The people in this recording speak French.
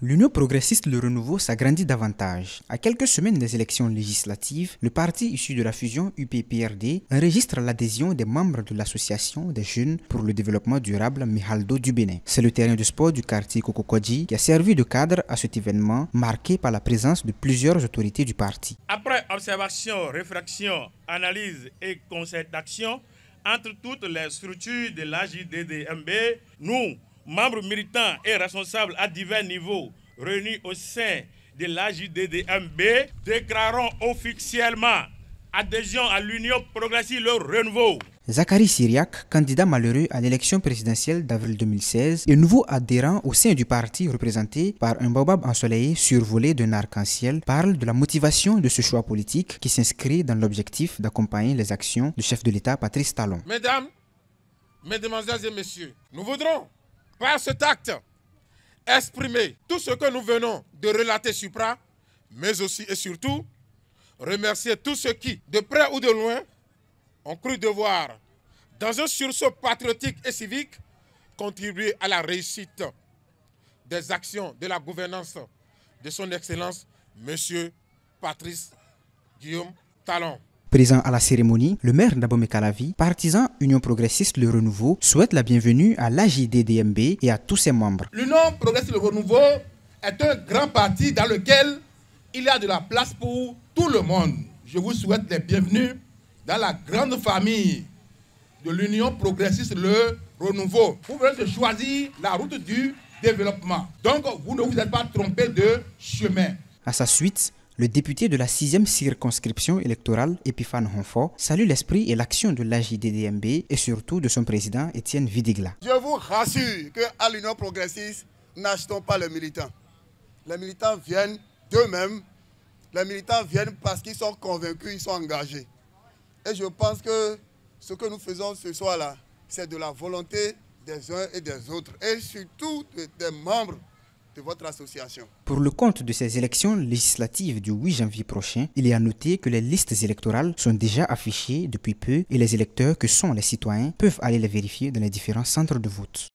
L'Union progressiste Le Renouveau s'agrandit davantage. À quelques semaines des élections législatives, le parti issu de la fusion UP-PRD enregistre l'adhésion des membres de l'Association des jeunes pour le développement durable Mihaldo du Bénin. C'est le terrain de sport du quartier Kokokodji qui a servi de cadre à cet événement marqué par la présence de plusieurs autorités du parti. Après observation, réflexion, analyse et concertation entre toutes les structures de l'AJDDMB, nous, membres militants et responsables à divers niveaux réunis au sein de l'AJDDMB, déclarons officiellement adhésion à l'Union progressiste Le Renouveau. Zachary Syriac, candidat malheureux à l'élection présidentielle d'avril 2016 et nouveau adhérent au sein du parti représenté par un baobab ensoleillé survolé d'un arc-en-ciel, parle de la motivation de ce choix politique qui s'inscrit dans l'objectif d'accompagner les actions du chef de l'État Patrice Talon. Mesdames, Mesdemoiselles et Messieurs, nous voudrons par cet acte exprimer tout ce que nous venons de relater supra, mais aussi et surtout remercier tous ceux qui, de près ou de loin, ont cru devoir, dans un sursaut patriotique et civique, contribuer à la réussite des actions de la gouvernance de son Excellence, M. Patrice Guillaume Talon. Présent à la cérémonie, le maire d'Abomey Calavi, partisan Union progressiste Le Renouveau, souhaite la bienvenue à l'AJDDMB et à tous ses membres. L'Union progressiste Le Renouveau est un grand parti dans lequel il y a de la place pour tout le monde. Je vous souhaite les bienvenus dans la grande famille de l'Union progressiste Le Renouveau. Vous venez de choisir la route du développement. Donc, vous ne vous êtes pas trompé de chemin. À sa suite, le député de la 6e circonscription électorale, Epiphane Honfo, salue l'esprit et l'action de l'AJDDMB et surtout de son président, Étienne Vidigla. Je vous rassure qu'à l'Union progressiste, n'achetons pas les militants. Les militants viennent d'eux-mêmes. Les militants viennent parce qu'ils sont convaincus, ils sont engagés. Et je pense que ce que nous faisons ce soir-là, c'est de la volonté des uns et des autres, et surtout des membres de votre association. Pour le compte de ces élections législatives du 8 janvier prochain, il est à noter que les listes électorales sont déjà affichées depuis peu et les électeurs que sont les citoyens peuvent aller les vérifier dans les différents centres de vote.